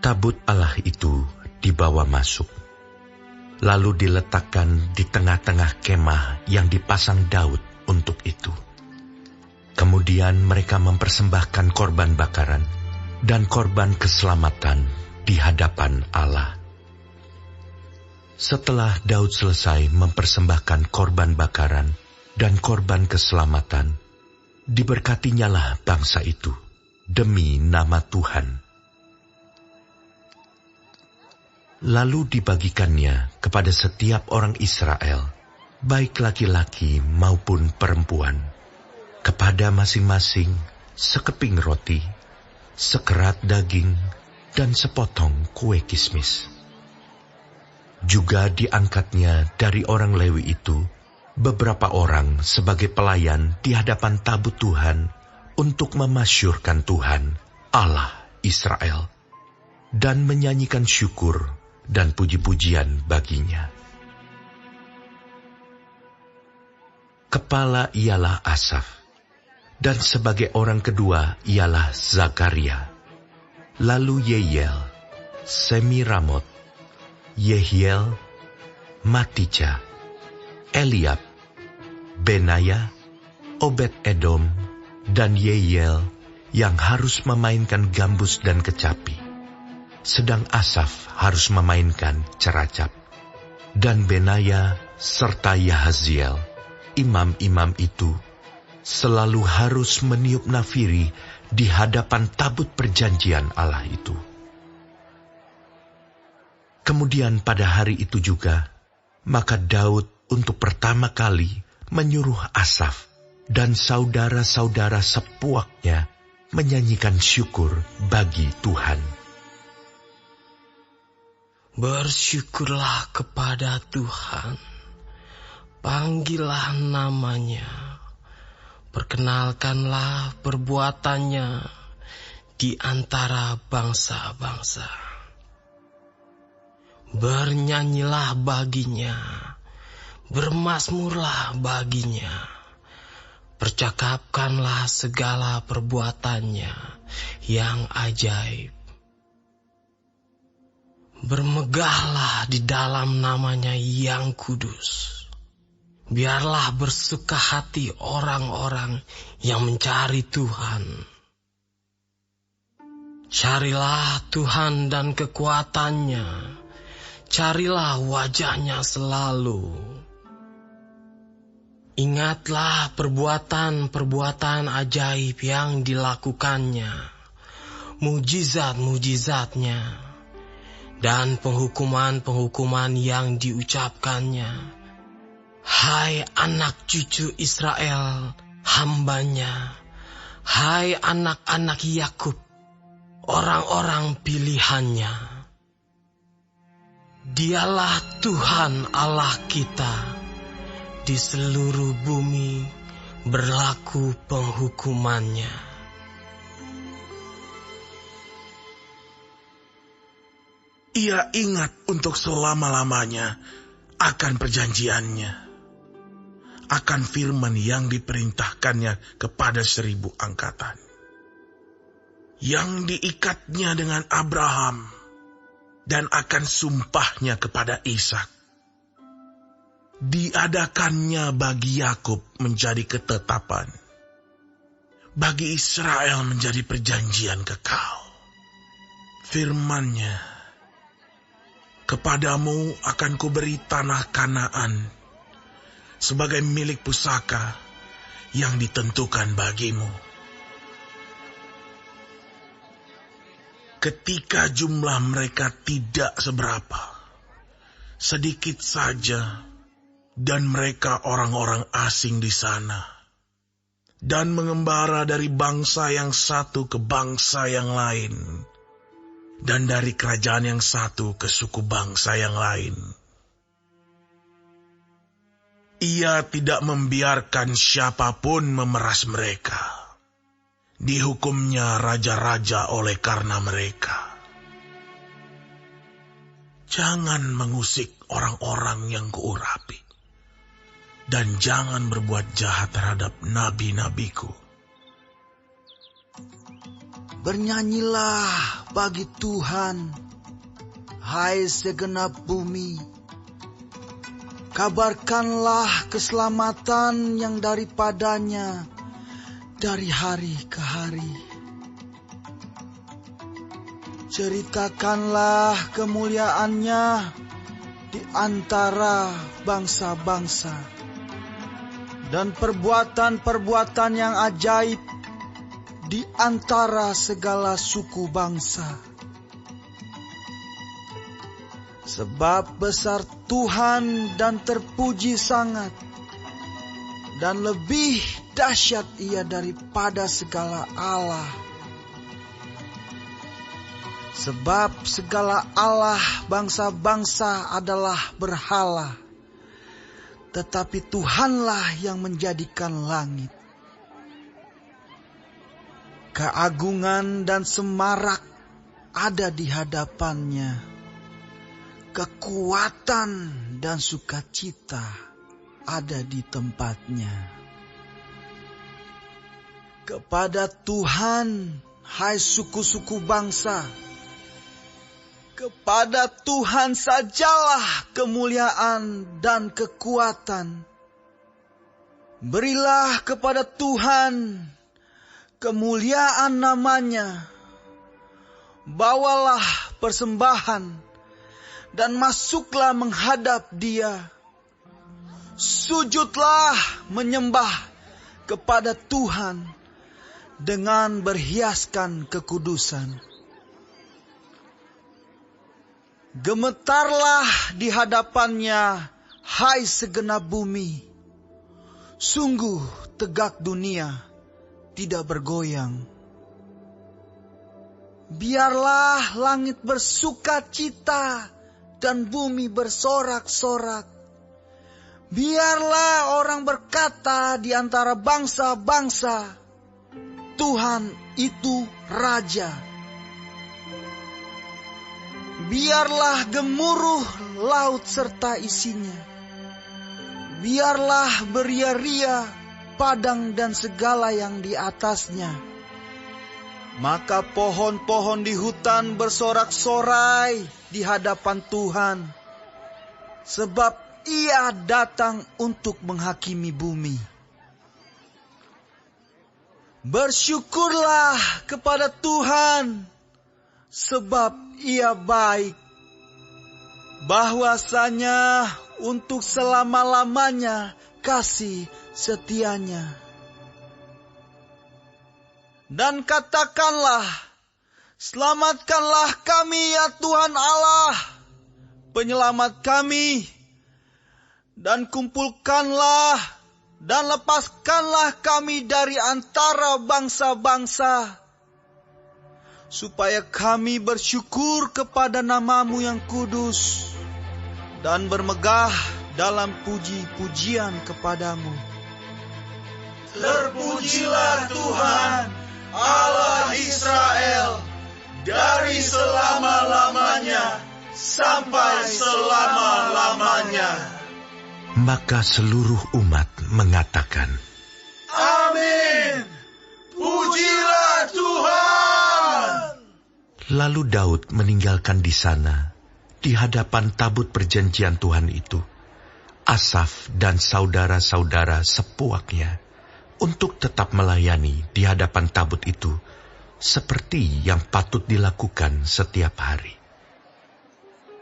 tabut Allah itu dibawa masuk, lalu diletakkan di tengah-tengah kemah yang dipasang Daud untuk itu. Kemudian mereka mempersembahkan korban bakaran dan korban keselamatan di hadapan Allah. Setelah Daud selesai mempersembahkan korban bakaran dan korban keselamatan, diberkatinyalah bangsa itu demi nama Tuhan. Lalu dibagikannya kepada setiap orang Israel, baik laki-laki maupun perempuan, kepada masing-masing sekeping roti, sekerat daging, dan sepotong kue kismis. Juga diangkatnya dari orang Lewi itu beberapa orang sebagai pelayan di hadapan tabut Tuhan untuk memasyurkan Tuhan, Allah Israel, dan menyanyikan syukur dan puji-pujian baginya. Kepala ialah Asaf, dan sebagai orang kedua ialah Zakaria, lalu Yeiel, Semiramot, Yehiel, Matija, Eliab, Benaya, Obed-Edom, dan Yeiel yang harus memainkan gambus dan kecapi. Sedang Asaf harus memainkan ceracap. Dan Benaya serta Yahaziel, imam-imam itu, selalu harus meniup nafiri di hadapan tabut perjanjian Allah itu. Kemudian pada hari itu juga, maka Daud untuk pertama kali menyuruh Asaf dan saudara-saudara sepuaknya menyanyikan syukur bagi Tuhan. Bersyukurlah kepada Tuhan, panggillah namanya, perkenalkanlah perbuatannya di antara bangsa-bangsa. Bernyanyilah baginya, bermazmurlah baginya, percakapkanlah segala perbuatannya yang ajaib. Bermegahlah di dalam namanya yang kudus. Biarlah bersuka hati orang-orang yang mencari Tuhan. Carilah Tuhan dan kekuatannya. Carilah wajahnya selalu. Ingatlah perbuatan-perbuatan ajaib yang dilakukannya, mujizat-mujizatnya, dan penghukuman-penghukuman yang diucapkannya. Hai anak cucu Israel, hambanya. Hai anak-anak Yakub, orang-orang pilihannya. Dialah Tuhan Allah kita. Di seluruh bumi berlaku penghukumannya. Ia ingat untuk selama-lamanya akan perjanjiannya, akan firman yang diperintahkannya kepada 1000 angkatan, yang diikatnya dengan Abraham, dan akan sumpahnya kepada Ishak. Diadakannya bagi Yakub menjadi ketetapan, bagi Israel menjadi perjanjian kekal. Firman-Nya, kepadamu akan kuberi tanah Kanaan sebagai milik pusaka yang ditentukan bagimu. Ketika jumlah mereka tidak seberapa, sedikit saja, dan mereka orang-orang asing di sana, dan mengembara dari bangsa yang satu ke bangsa yang lain, dan dari kerajaan yang satu ke suku bangsa yang lain. Ia tidak membiarkan siapapun memeras mereka. Dihukumnya raja-raja oleh karena mereka. Jangan mengusik orang-orang yang kuurapi, dan jangan berbuat jahat terhadap nabi-nabiku. Bernyanyilah bagi Tuhan, hai segenap bumi. Kabarkanlah keselamatan yang daripadanya dari hari ke hari. Ceritakanlah kemuliaannya di antara bangsa-bangsa, dan perbuatan-perbuatan yang ajaib di antara segala suku bangsa. Sebab besar Tuhan dan terpuji sangat, dan lebih dahsyat Ia daripada segala Allah. Sebab segala Allah bangsa-bangsa adalah berhala, tetapi Tuhanlah yang menjadikan langit. Keagungan dan semarak ada di hadapannya, kekuatan dan sukacita ada di tempatnya. Kepada Tuhan, hai suku-suku bangsa, kepada Tuhan sajalah kemuliaan dan kekuatan. Berilah kepada Tuhan kemuliaan namanya. Bawalah persembahan dan masuklah menghadap Dia. Sujudlah menyembah kepada Tuhan dengan berhiaskan kekudusan. Gemetarlah di hadapannya, hai segenap bumi. Sungguh tegak dunia, tidak bergoyang. Biarlah langit bersuka cita dan bumi bersorak-sorak. Biarlah orang berkata di antara bangsa-bangsa, Tuhan itu Raja. Biarlah gemuruh laut serta isinya. Biarlah beria-ria padang dan segala yang di atasnya. Maka pohon-pohon di hutan bersorak-sorai di hadapan Tuhan, sebab Ia datang untuk menghakimi bumi. Bersyukurlah kepada Tuhan, sebab Ia baik. Bahwasanya untuk selama-lamanya kasih setianya. Dan katakanlah, selamatkanlah kami ya Tuhan Allah, penyelamat kami, dan kumpulkanlah dan lepaskanlah kami dari antara bangsa-bangsa, supaya kami bersyukur kepada nama-Mu yang kudus dan bermegah dalam puji-pujian kepadamu. Terpujilah Tuhan, Allah Israel, dari selama-lamanya sampai selama-lamanya. Maka seluruh umat mengatakan, Amin. Pujilah Tuhan. Lalu Daud meninggalkan di sana, di hadapan tabut perjanjian Tuhan itu, Asaf dan saudara-saudara sepuaknya, untuk tetap melayani di hadapan tabut itu, seperti yang patut dilakukan setiap hari.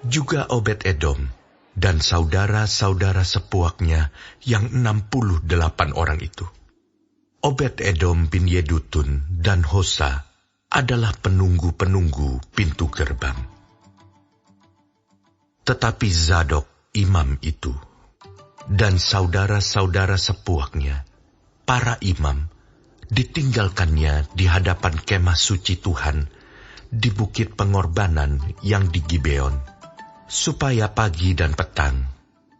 Juga Obed-Edom dan saudara-saudara sepuaknya yang 68 orang itu. Obed-Edom bin Yedutun dan Hosa adalah penunggu-penunggu pintu gerbang. Tetapi Zadok imam itu, dan saudara-saudara sepuaknya, para imam, ditinggalkannya di hadapan kemah suci Tuhan, di bukit pengorbanan yang di Gibeon, supaya pagi dan petang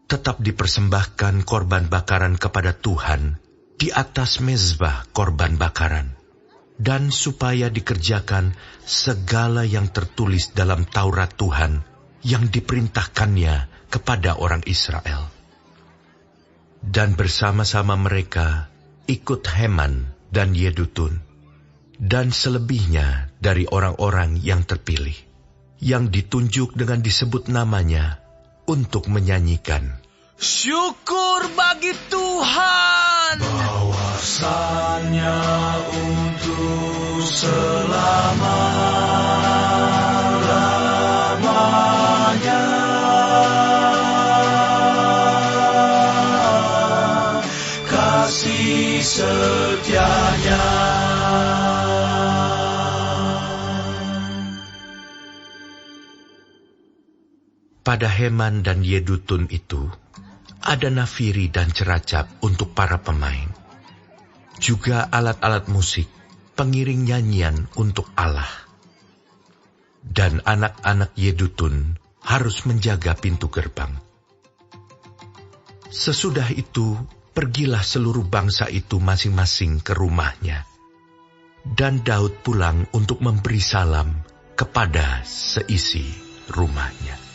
tetap dipersembahkan korban bakaran kepada Tuhan di atas mezbah korban bakaran, dan supaya dikerjakan segala yang tertulis dalam Taurat Tuhan yang diperintahkannya kepada orang Israel. Dan bersama-sama mereka ikut Heman dan Yedutun, dan selebihnya dari orang-orang yang terpilih, yang ditunjuk dengan disebut namanya untuk menyanyikan, syukur bagi Tuhan, bahwasannya untuk selama-lamanya kasih setianya. Pada Heman dan Yedutun itu, ada nafiri dan ceracap untuk para pemain. Juga alat-alat musik, pengiring nyanyian untuk Allah. Dan anak-anak Yedutun harus menjaga pintu gerbang. Sesudah itu, pergilah seluruh bangsa itu masing-masing ke rumahnya. Dan Daud pulang untuk memberi salam kepada seisi rumahnya.